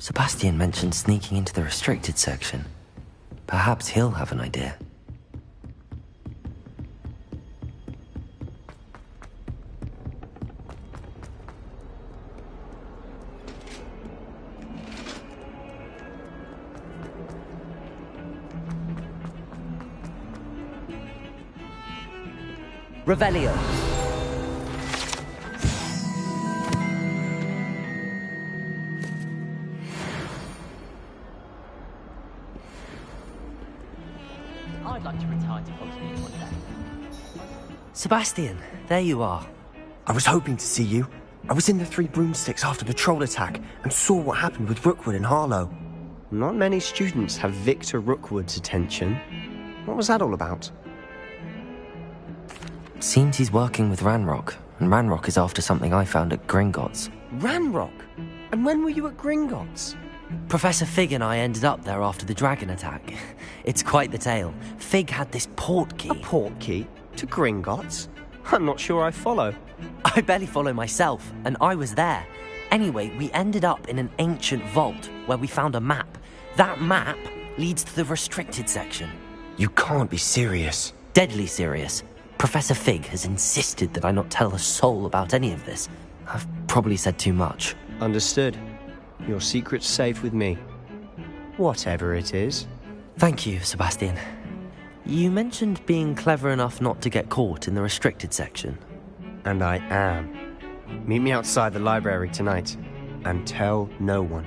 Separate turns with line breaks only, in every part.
Sebastian mentioned sneaking into the restricted section. Perhaps he'll have an idea. Revelio.
I'd like to retire to Hogsmeade one day.
Sebastian, there you are.
I was hoping to see you. I was in the Three Broomsticks after the troll attack and saw what happened with Rookwood and Harlow. Not many students have Victor Rookwood's attention. What was that all about?
Seems he's working with Ranrock, and Ranrock is after something I found at Gringotts.
Ranrock? And when were you at Gringotts?
Professor Fig and I ended up there after the dragon attack. It's quite the tale. Fig had this port key.
A port key? To Gringotts? I'm not sure I follow.
I barely follow myself, and I was there. Anyway, we ended up in an ancient vault where we found a map. That map leads to the restricted section.
You can't be serious.
Deadly serious. Professor Fig has insisted that I not tell a soul about any of this. I've probably said too much.
Understood. Your secret's safe with me. Whatever it is.
Thank you, Sebastian. You mentioned being clever enough not to get caught in the restricted section.
And I am. Meet me outside the library tonight, and tell no one.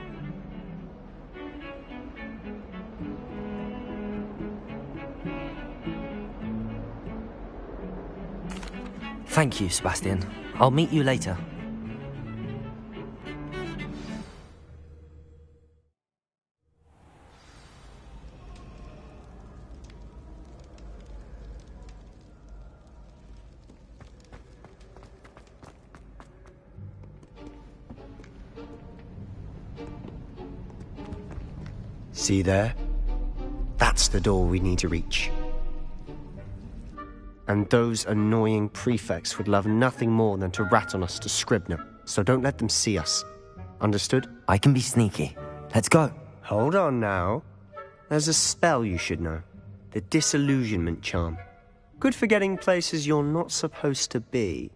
Thank you, Sebastian. I'll meet you later.
See there? That's the door we need to reach. And those annoying prefects would love nothing more than to rat on us to Scribner, so don't let them see us. Understood?
I can be sneaky. Let's go.
Hold on now. There's a spell you should know. The Disillusionment Charm. Good for getting places you're not supposed to be.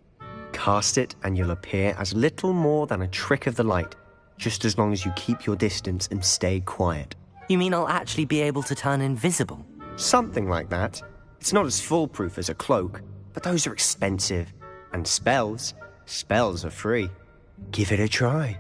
Cast it and you'll appear as little more than a trick of the light, just as long as you keep your distance and stay quiet.
You mean I'll actually be able to turn invisible?
Something like that. It's not as foolproof as a cloak, but those are expensive. And spells are free. Give it a try.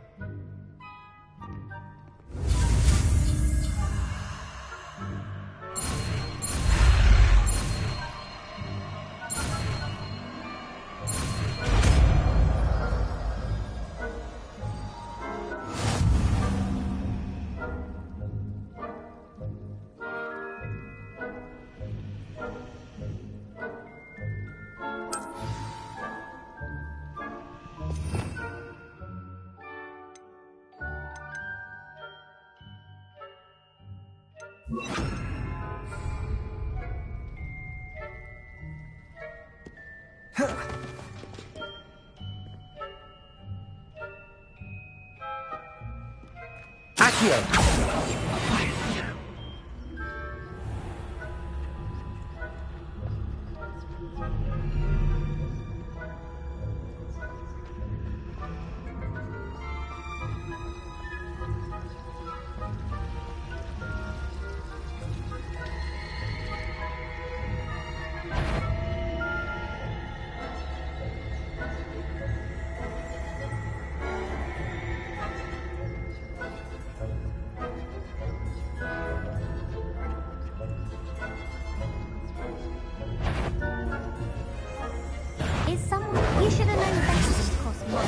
You should have known better than to cost money.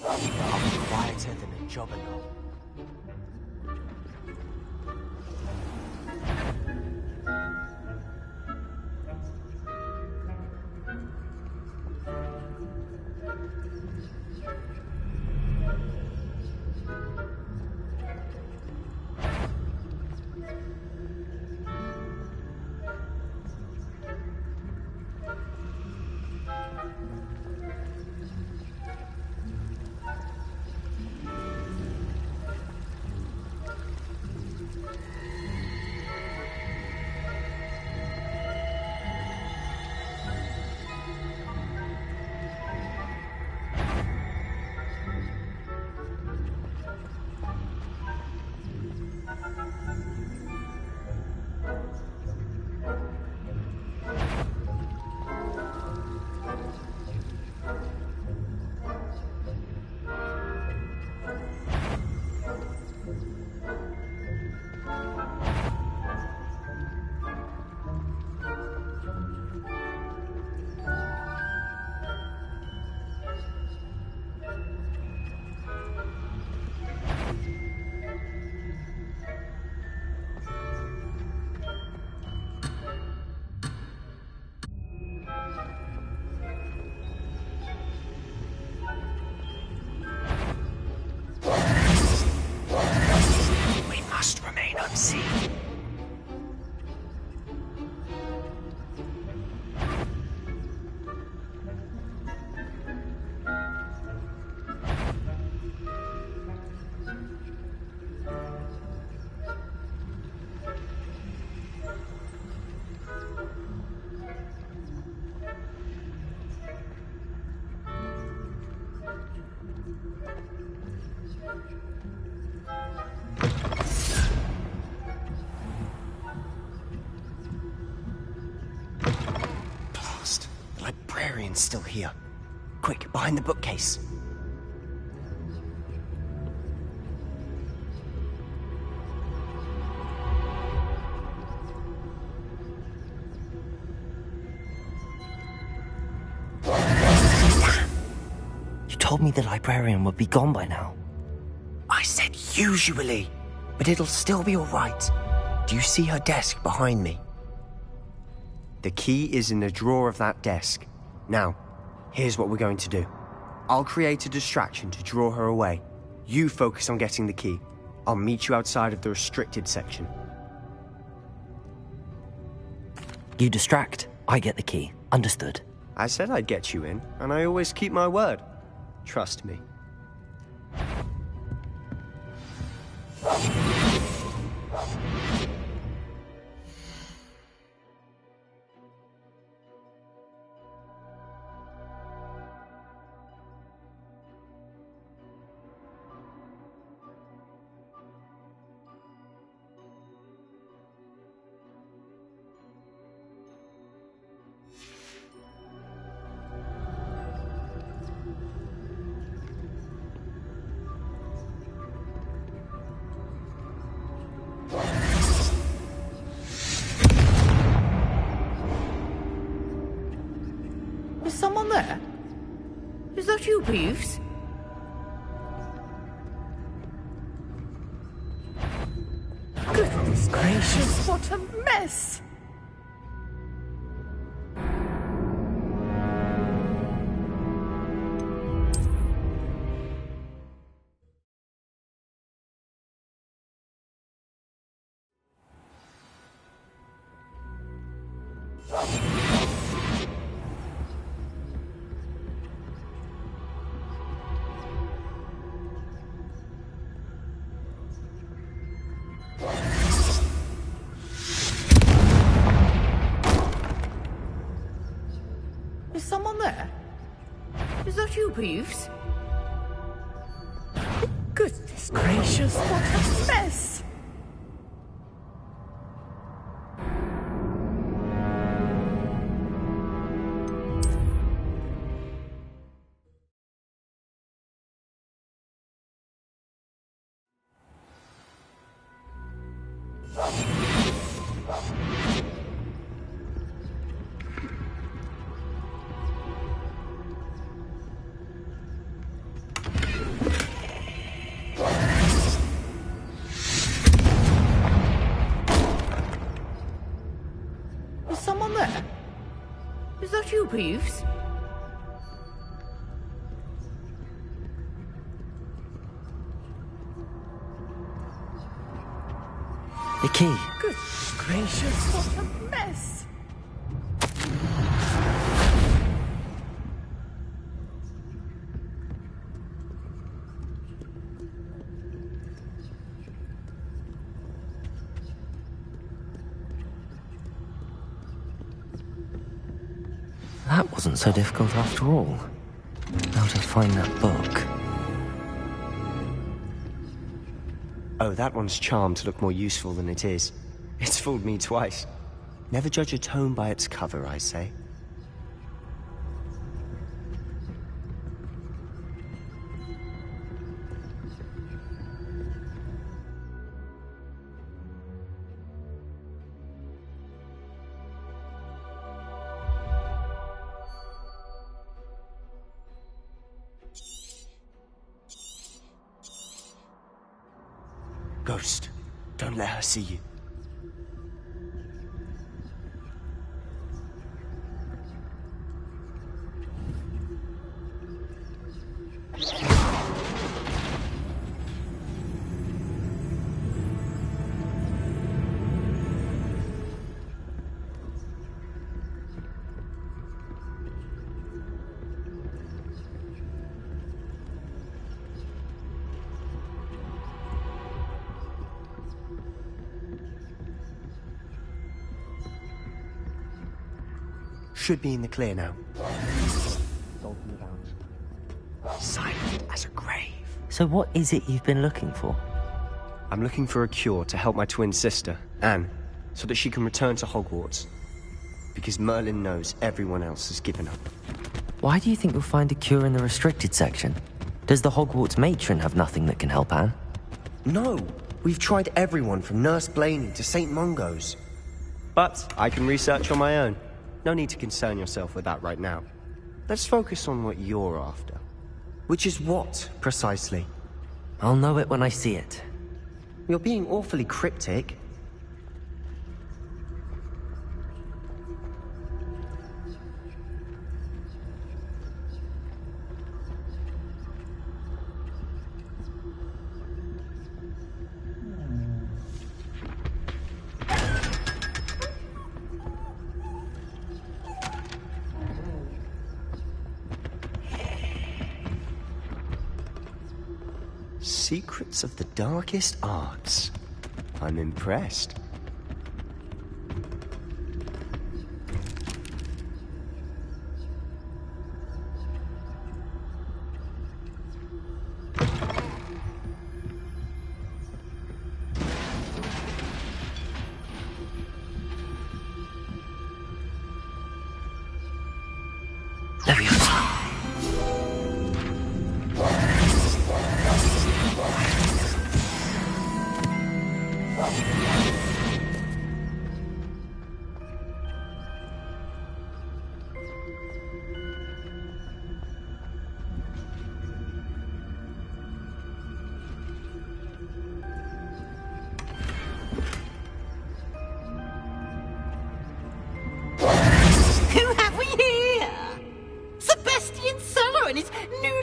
I'm quieter than a jobberknoll. librarian's still here. Quick, behind the bookcase.
You told me the librarian would be gone by now.
I said usually, but it'll still be all right. Do you see her desk behind me? The key is in the drawer of that desk. Now, here's what we're going to do. I'll create a distraction to draw her away. You focus on getting the key. I'll meet you outside of the restricted section.
You distract, I get the key. Understood.
I said I'd get you in, and I always keep my word. Trust me.
Is someone there? Is that you, Peeves? Goodness gracious, what a mess! Is someone there? Is that you, Peeves? Goodness gracious, what a mess! Is someone there? Is that you, Peeves?
The key.
Goodness gracious, what a mess!
That wasn't so difficult after all. How to find that book.
Oh, that one's charmed to look more useful than it is. It's fooled me twice. Never judge a tome by its cover, I say. Ghost, don't let her see you. Should be in the clear now. Silent as a grave.
So what is it you've been looking for?
I'm looking for a cure to help my twin sister, Anne, so that she can return to Hogwarts. Because Merlin knows everyone else has given up.
Why do you think you'll find a cure in the restricted section? Does the Hogwarts matron have nothing that can help Anne?
No, we've tried everyone from Nurse Blaney to St. Mungo's. But I can research on my own. No need to concern yourself with that right now. Let's focus on what you're after. Which is what, precisely?
I'll know it when I see it.
You're being awfully cryptic. Secrets of the darkest arts. I'm impressed.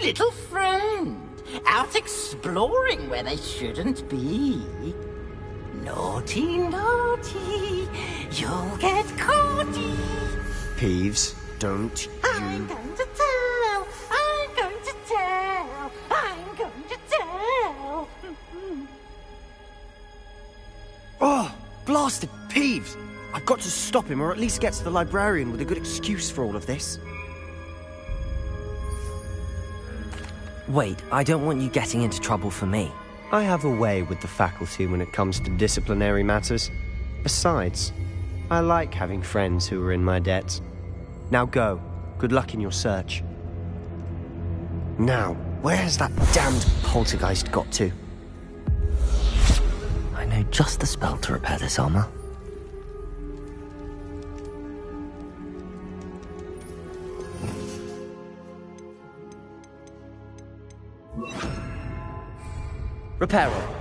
Little friend, out exploring where they shouldn't be. Naughty, naughty, you'll get caughty.
Peeves, don't you...
I'm going to tell, I'm going to tell, I'm going to tell.
Oh, blasted Peeves! I've got to stop him, or at least get to the librarian with a good excuse for all of this.
Wait, I don't want you getting into trouble for me.
I have a way with the faculty when it comes to disciplinary matters. Besides, I like having friends who are in my debt. Now go. Good luck in your search. Now, where has that damned poltergeist got to?
I know just the spell to repair this armor. Repair it.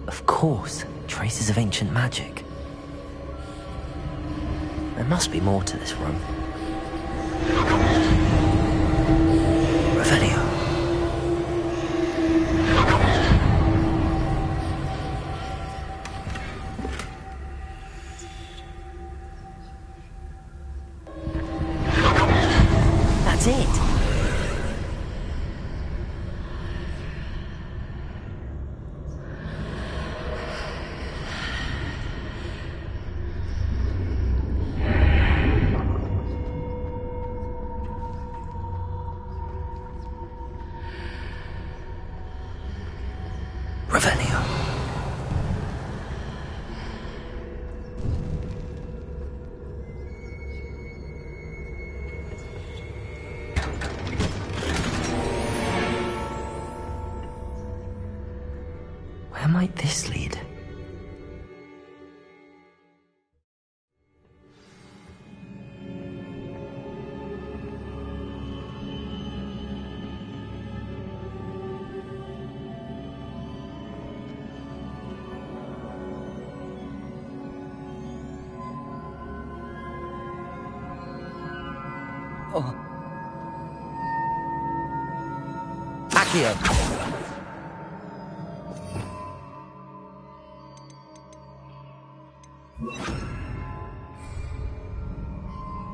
Of course, traces of ancient magic. There must be more to this room. Revelio. That's it. Revelio. Where might this lead? Oh. Accio.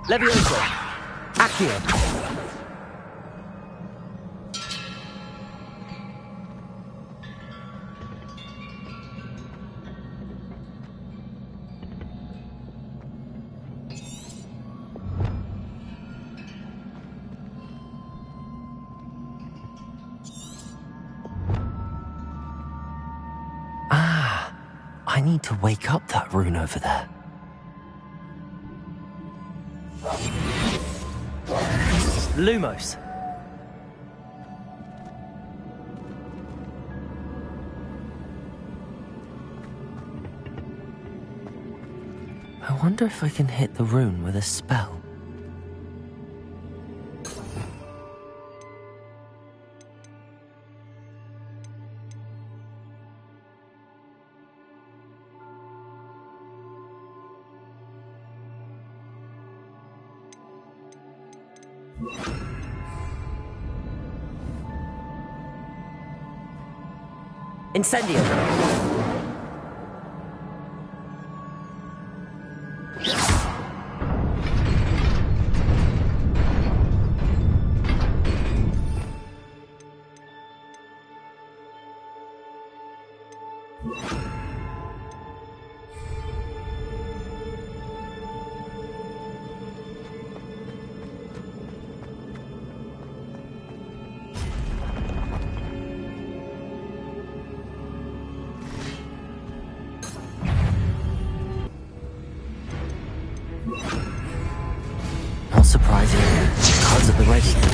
Levioso. Accio. need to wake up that rune over there. Lumos. I wonder if I can hit the rune with a spell. Incendio! Not surprising, because of the register.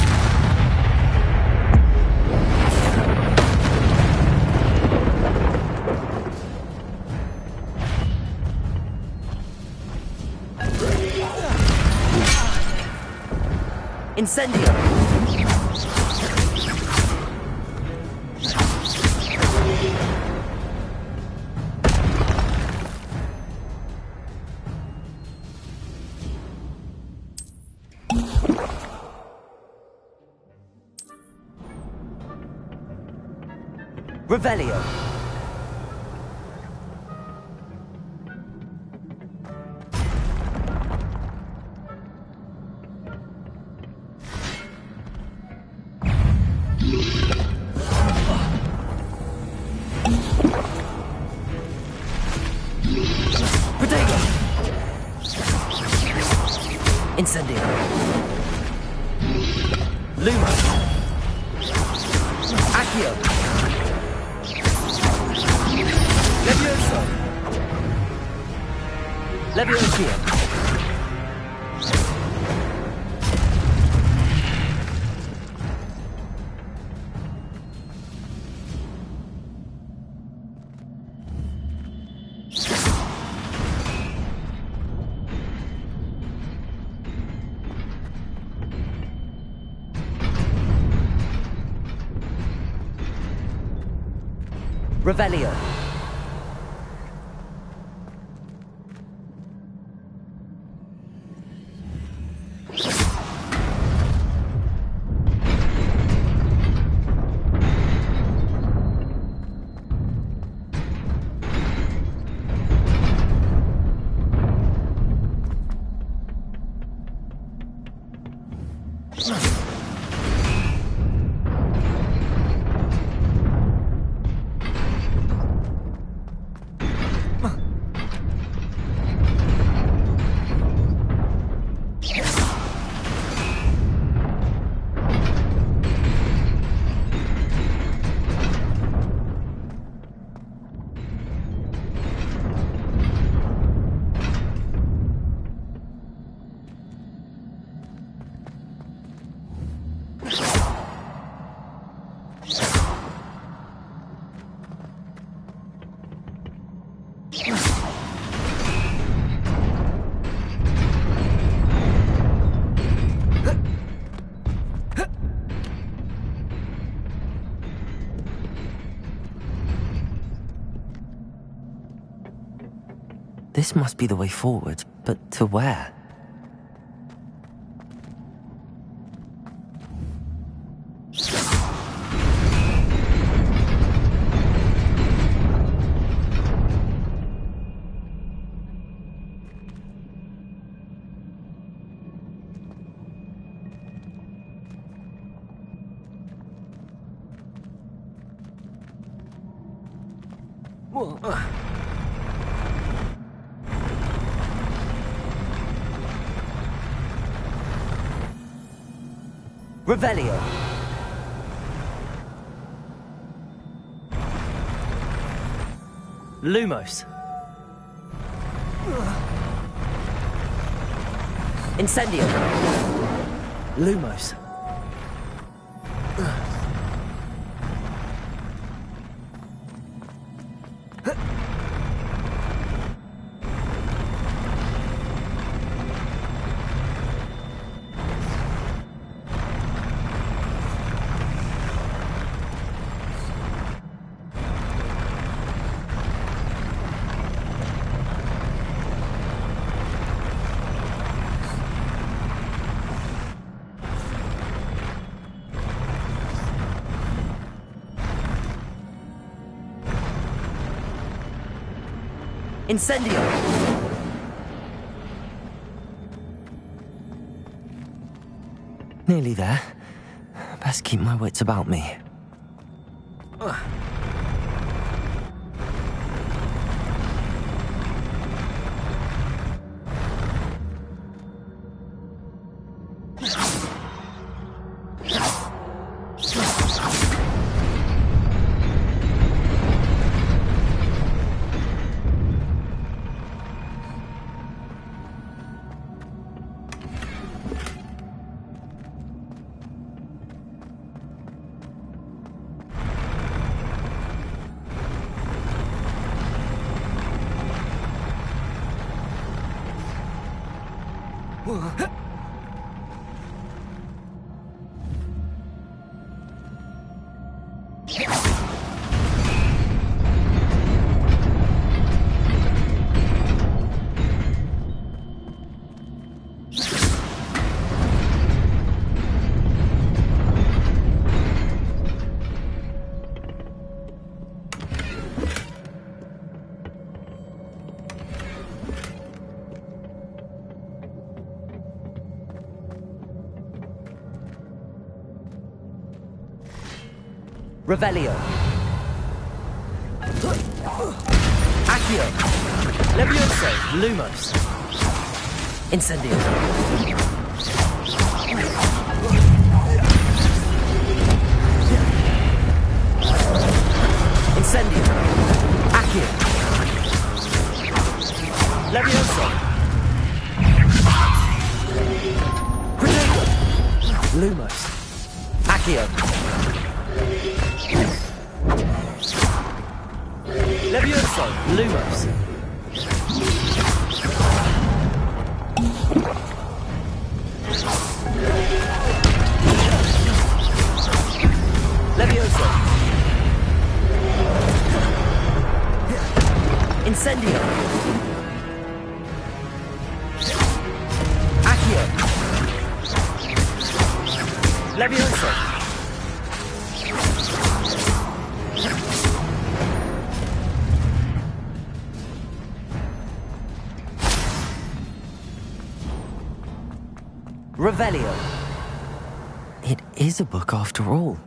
Incendio! Revelio. Protego. Incendio. Luma. Accio. Levioso! Levioso! Revelio. This must be the way forward, but to where? Revelio. Lumos. Incendio. Lumos. Incendio! Nearly there. Best keep my wits about me. Revelio. Accio. Levioso. Lumos. Incendio. Incendio. Accio. Levioso. Crusader. Lumos. Accio. Levioso, Lumos. Levioso. Incendio. Accio. Levioso. Revelio. It is a book after all.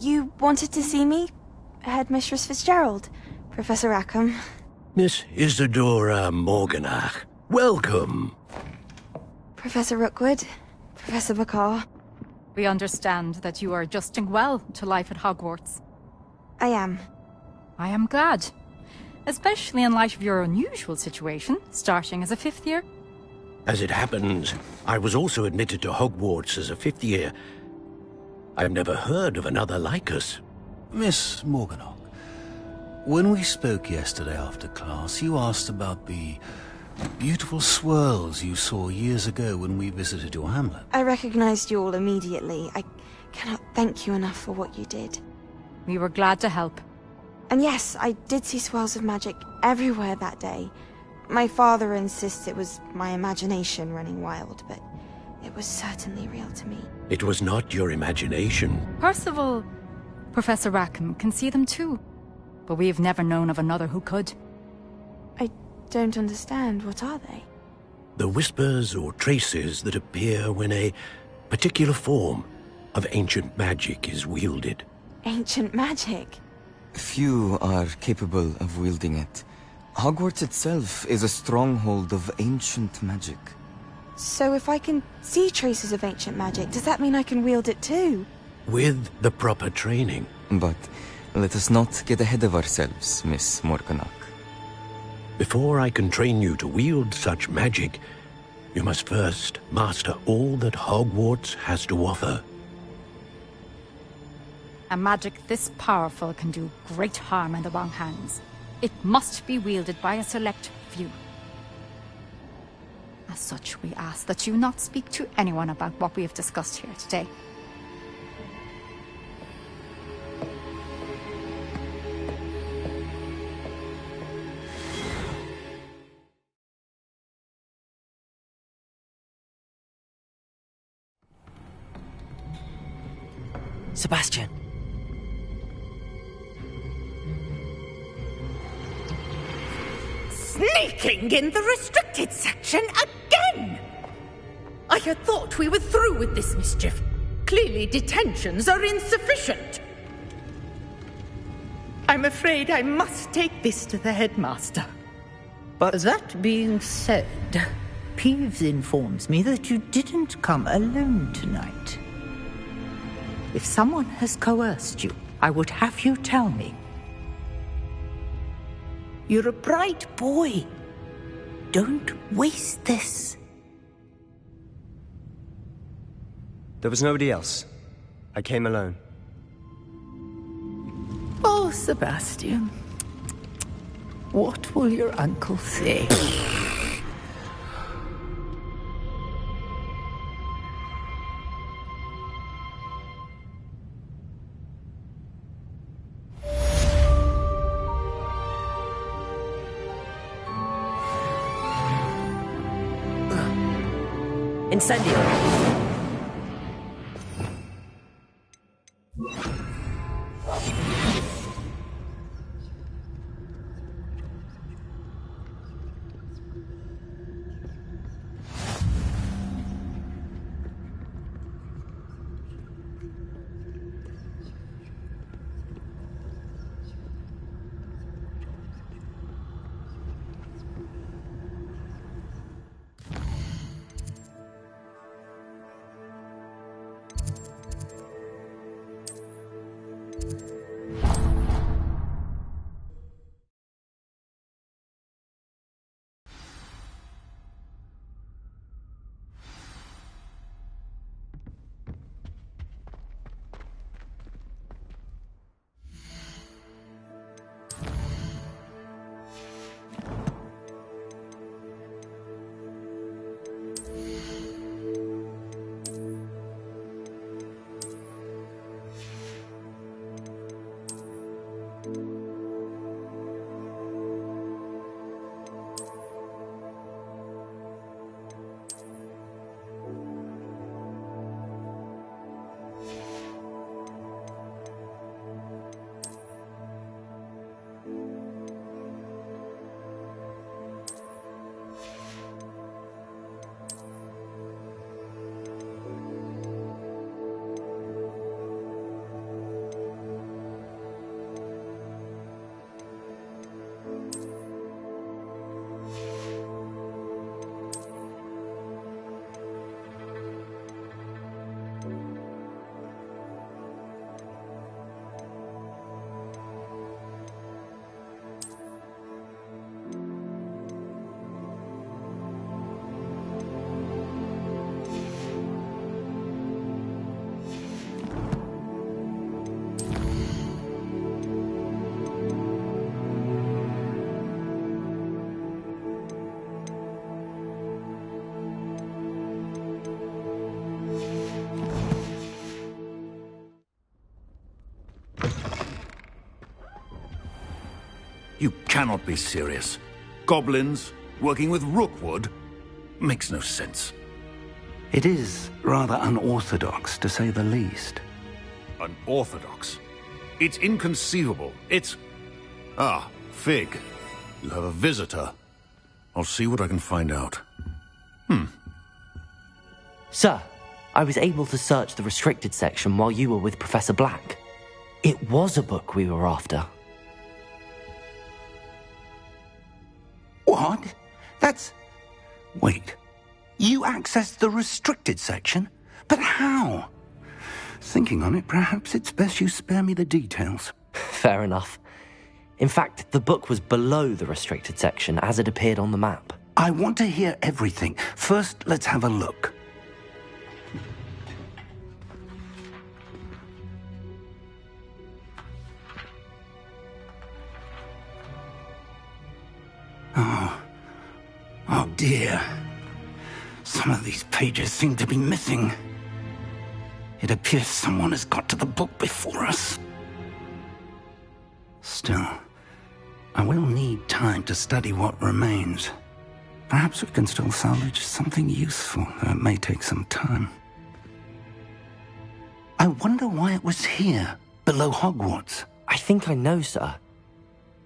You wanted to see me? Headmistress Fitzgerald, Professor Rackham.
Miss Isadora Morganach, welcome.
Professor Rookwood, Professor Bakar.
We understand that you are adjusting well to life at Hogwarts.
I am.
I am glad. Especially in light of your unusual situation, starting as a 5th year.
As it happens, I was also admitted to Hogwarts as a 5th year. I've never heard of another like us.
Miss Morganach, when we spoke yesterday after class, you asked about the beautiful swirls you saw years ago when we visited your hamlet.
I recognized you all immediately. I cannot thank you enough for what you did.
We were glad to help.
And yes, I did see swirls of magic everywhere that day. My father insists it was my imagination running wild, but it was certainly real to me.
It was not your imagination.
Percival, Professor Rackham can see them too. But we have never known of another who could.
I don't understand. What are they?
The whispers or traces that appear when a particular form of ancient magic is wielded.
Ancient magic?
Few are capable of wielding it. Hogwarts itself is a stronghold of ancient magic.
So if I can see traces of ancient magic, does that mean I can wield it too?
With the proper training.
But let us not get ahead of ourselves, Miss Morganach.
Before I can train you to wield such magic, you must first master all that Hogwarts has to offer.
A magic this powerful can do great harm in the wrong hands. It must be wielded by a select few. As such, we ask that you not speak to anyone about what we have discussed here today.
Sebastian.
Sneaking in the restricted section again! I had thought we were through with this mischief. Clearly detentions are insufficient. I'm afraid I must take this to the headmaster.
But that being said, Peeves informs me that you didn't come alone tonight. If someone has coerced you, I would have you tell me. You're a bright boy. Don't waste this.
There was nobody else. I came alone.
Oh, Sebastian. What will your uncle say?
Incendio!
You cannot be serious. Goblins working with Rookwood? Makes no sense.
It is rather unorthodox, to say the least.
Unorthodox? It's inconceivable. It's... Ah, Fig. You have a visitor. I'll see what I can find out.
Sir, I was able to search the restricted section while you were with Professor Black. It was a book we were after.
What? That's... Wait. You accessed the restricted section? But how? Thinking on it, perhaps it's best you spare me the details.
Fair enough. In fact, the book was below the restricted section as it appeared on the map.
I want to hear everything. First, let's have a look. Oh dear. Some of these pages seem to be missing. It appears someone has got to the book before us. Still, I will need time to study what remains. Perhaps we can still salvage something useful, though it may take some time. I wonder why it was here, below Hogwarts.
I think I know, sir.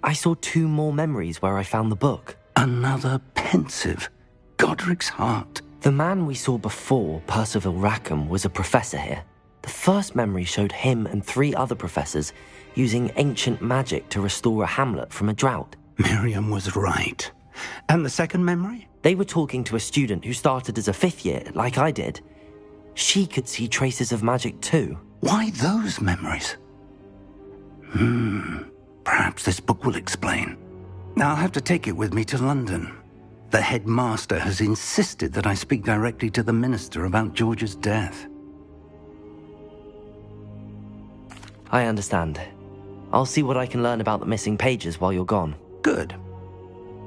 I saw 2 more memories where I found the book.
Another pensive Godric's heart.
The man we saw before, Percival Rackham, was a professor here. The first memory showed him and 3 other professors using ancient magic to restore a hamlet from a drought.
Miriam was right. And the second memory?
They were talking to a student who started as a 5th year, like I did. She could see traces of magic too.
Why those memories? Perhaps this book will explain. I'll have to take it with me to London. The headmaster has insisted that I speak directly to the minister about George's death.
I understand. I'll see what I can learn about the missing pages while you're gone.
Good.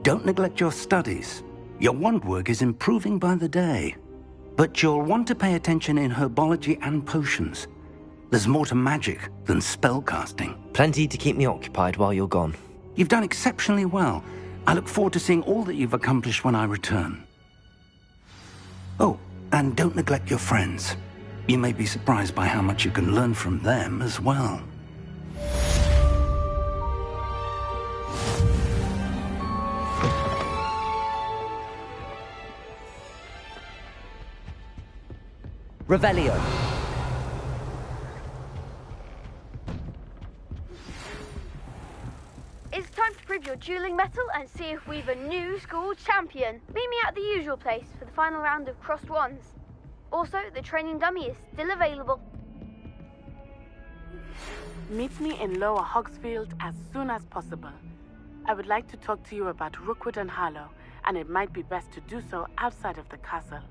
Don't neglect your studies. Your wand work is improving by the day. But you'll want to pay attention in herbology and potions. There's more to magic than spellcasting.
Plenty to keep me occupied while you're gone.
You've done exceptionally well. I look forward to seeing all that you've accomplished when I return. Oh, and don't neglect your friends. You may be surprised by how much you can learn from them as well.
Revelio.
It's time to prove your dueling mettle and see if we've a new school champion. Meet me at the usual place for the final round of crossed wands. Also, the training dummy is still available.
Meet me in Lower Hogsfield as soon as possible. I would like to talk to you about Rookwood and Harlow, and it might be best to do so outside of the castle.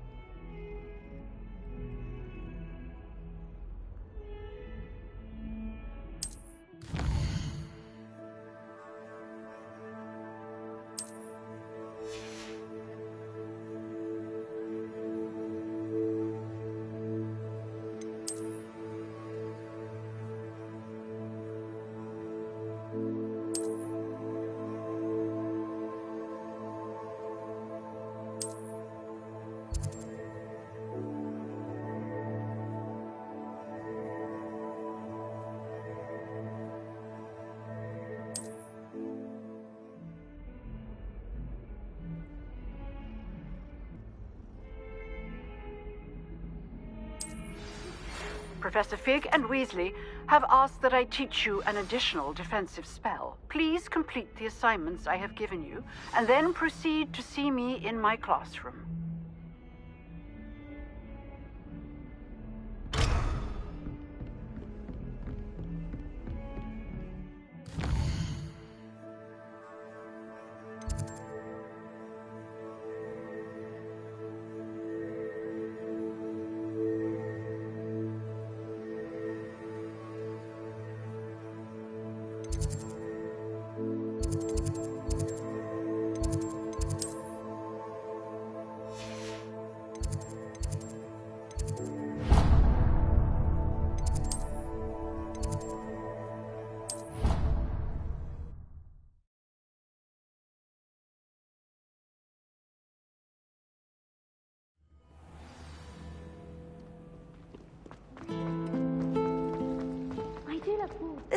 Professor Fig and Weasley have asked that I teach you an additional defensive spell. Please complete the assignments I have given you, and then proceed to see me in my classroom.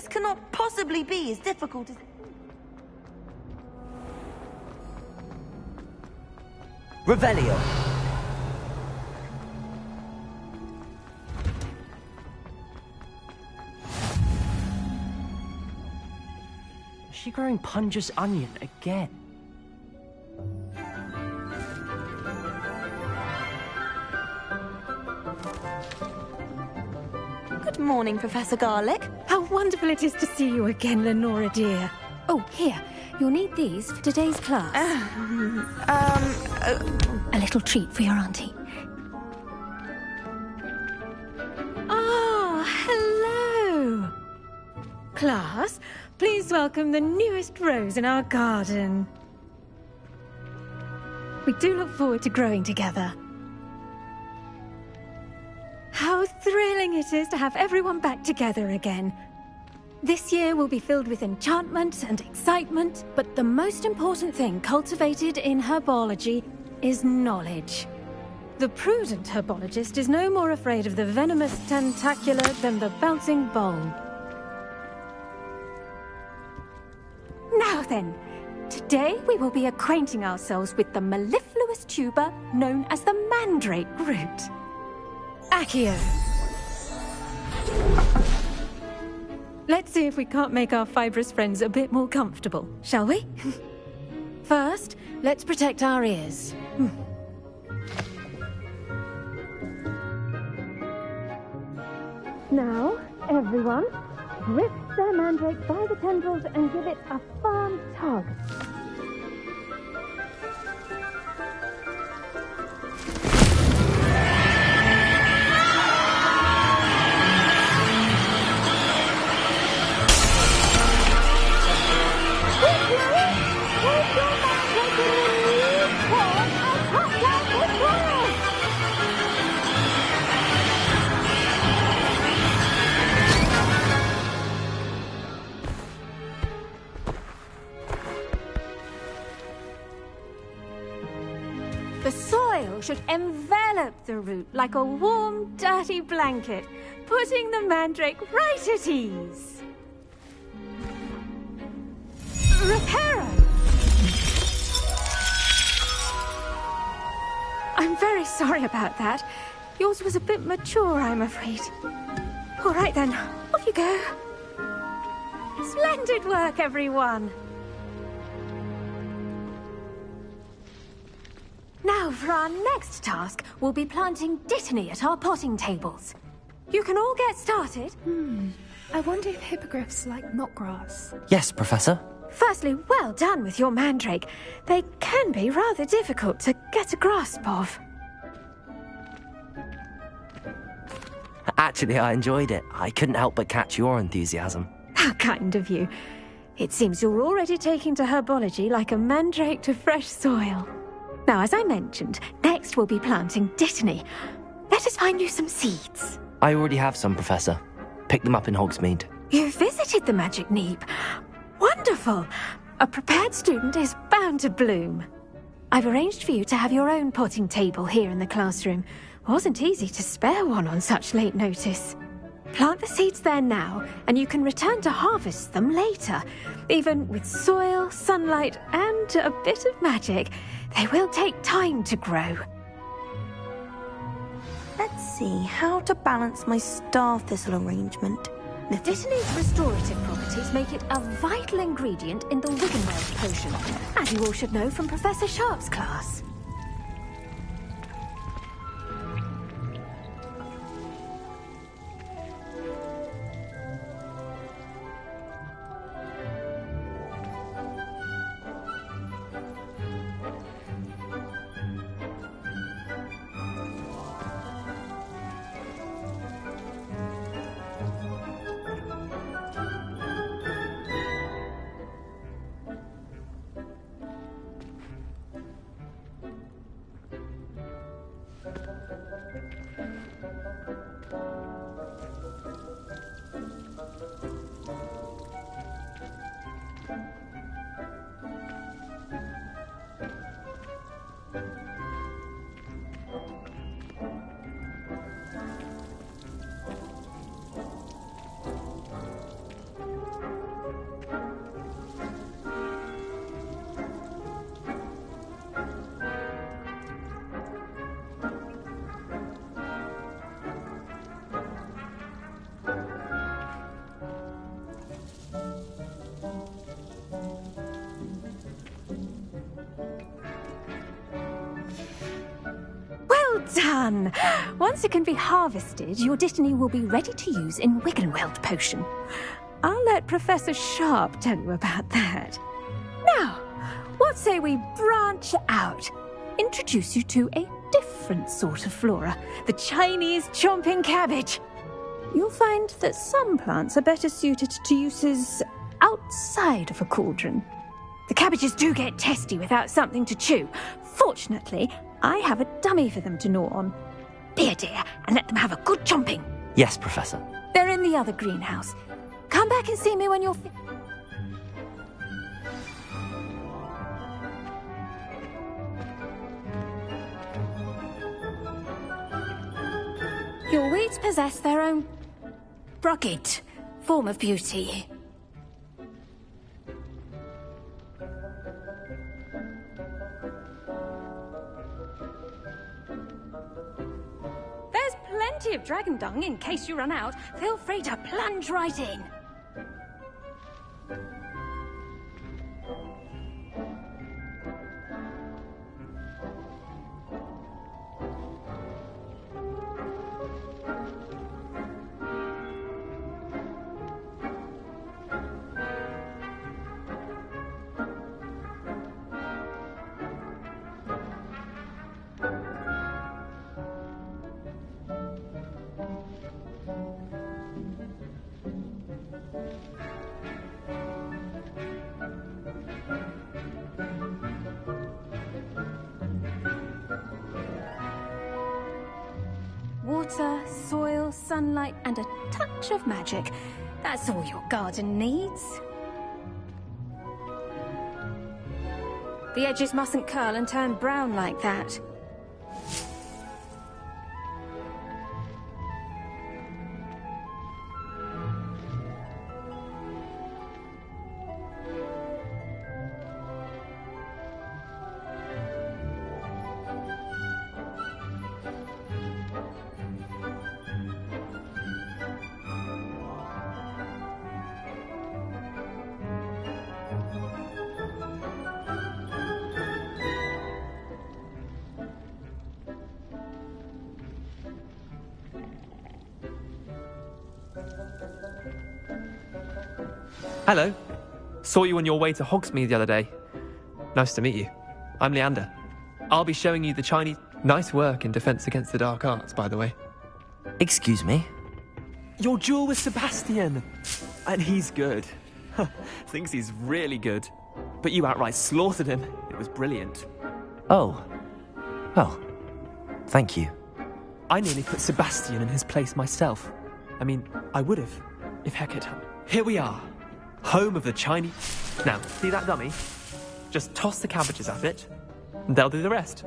This cannot possibly be as difficult as...
Revelio.
Is she growing Punja's onion again?
Good morning, Professor Garlic.
How wonderful it is to see you again, Lenora dear. Oh, here. You'll need these for today's class. A little treat for your auntie. Ah, hello. Class, please welcome the newest rose in our garden. We do look forward to growing together. How thrilling it is to have everyone back together again. This year will be filled with enchantment and excitement, but the most important thing cultivated in herbology is knowledge. The prudent herbologist is no more afraid of the venomous tentacular than the bouncing bulb. Now then, today we will be acquainting ourselves with the mellifluous tuber known as the mandrake root. Accio. Let's see if we can't make our fibrous friends a bit more comfortable, shall we? First, let's protect our ears. Now, everyone, grip their mandrake by the tendrils and give it a firm tug. The soil should envelop the root like a warm, dirty blanket, putting the mandrake right at ease. Reparo! I'm very sorry about that. Yours was a bit mature, I'm afraid. All right then, off you go. Splendid work, everyone. Now, for our next task, we'll be planting dittany at our potting tables. You can all get started.
I wonder if hippogriffs like knotgrass.
Yes, Professor.
Firstly, well done with your mandrake. They can be rather difficult to get a grasp of.
Actually, I enjoyed it. I couldn't help but catch your enthusiasm.
How kind of you. It seems you're already taking to herbology like a mandrake to fresh soil. Now, as I mentioned, next we'll be planting dittany. Let us find you some seeds.
I already have some, Professor. Picked them up in Hogsmeade.
You visited the Magic Neep. Wonderful! A prepared student is bound to bloom. I've arranged for you to have your own potting table here in the classroom. Wasn't easy to spare one on such late notice. Plant the seeds there now, and you can return to harvest them later. Even with soil, sunlight, and a bit of magic, they will take time to grow.
Let's see how to balance my star thistle arrangement.
The dittany's restorative properties make it a vital ingredient in the Wiggenweld potion, as you all should know from Professor Sharp's class. done! Once it can be harvested, your Dittany will be ready to use in Wiggenweld potion. I'll let Professor Sharp tell you about that. Now, what say we branch out? Introduce you to a different sort of flora, the Chinese chomping cabbage. You'll find that some plants are better suited to uses outside of a cauldron. The cabbages do get testy without something to chew. Fortunately, I have a dummy for them to gnaw on. Be a dear and let them have a good chomping.
Yes, Professor.
They're in the other greenhouse. Come back and see me when you're Your weeds possess their own rugged form of beauty. There's plenty of dragon dung in case you run out. Feel free to plunge right in. Water, soil, sunlight, and a touch of magic. That's all your garden needs. The edges mustn't curl and turn brown like that.
Hello. Saw you on your way to Hogsmeade the other day. Nice to meet you. I'm Leander. I'll be showing you the Chinese... Nice work in Defense Against the Dark Arts, by the way.
Excuse me?
Your duel with Sebastian! And he's good. Thinks he's really good. But you outright slaughtered him. It was brilliant.
Oh. Well, thank you.
I nearly put Sebastian in his place myself. I mean, I would have, if Heck had. Here we are. Home of the Chinese... Now, see that dummy? Just toss the cabbages at it, and they'll do the rest.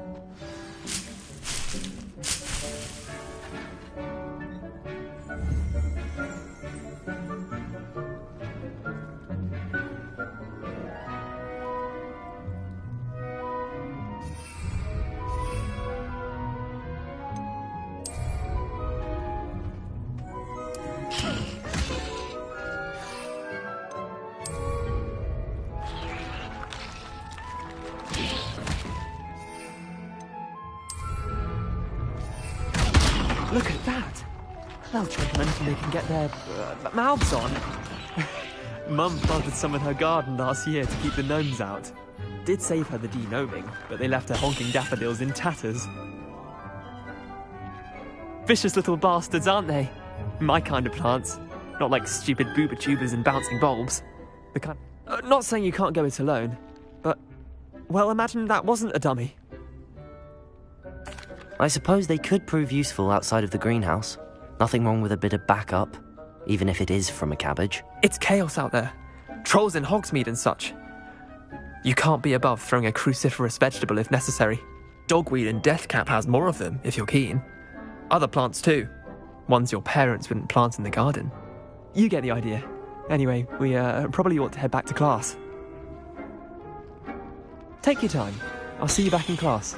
Look at that! They'll choke on anything they can get their mouths on. Mum planted some in her garden last year to keep the gnomes out. Did save her the de-gnoming, but they left her honking daffodils in tatters. Vicious little bastards, aren't they? My kind of plants. Not like stupid booba tubers and bouncing bulbs. The kind... not saying you can't go it alone, but... Well, imagine that wasn't a dummy.
I suppose they could prove useful outside of the greenhouse. Nothing wrong with a bit of backup, even if it is from a cabbage.
It's chaos out there. Trolls in Hogsmeade and such. You can't be above throwing a cruciferous vegetable if necessary. Dogweed and deathcap has more of them, if you're keen. Other plants too. Ones your parents wouldn't plant in the garden. You get the idea. Anyway, we probably ought to head back to class. Take your time. I'll see you back in class.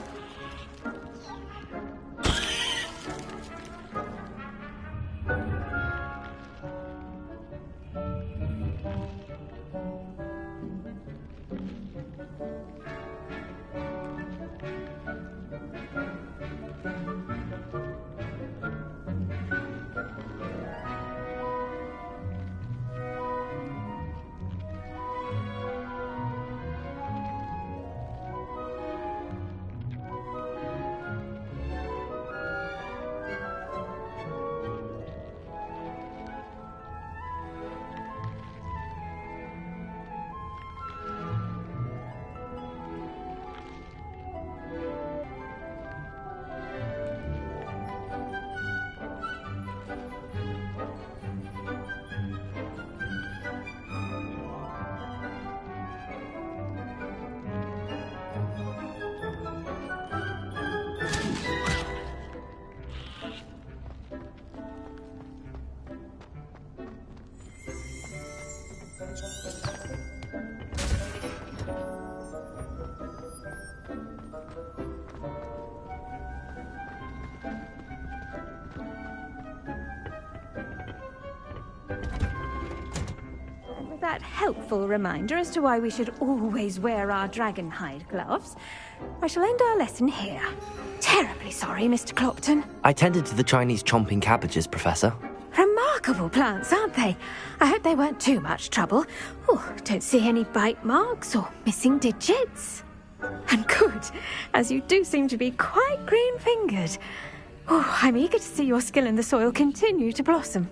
that helpful reminder as to why we should always wear our dragonhide gloves, I shall end our lesson here. Terribly sorry, Mr. Clopton.
I tended to the Chinese chomping cabbages, Professor.
Remarkable plants, aren't they? I hope they weren't too much trouble. Oh, don't see any bite marks or missing digits. And good, as you do seem to be quite green-fingered. Oh, I'm eager to see your skill in the soil continue to blossom.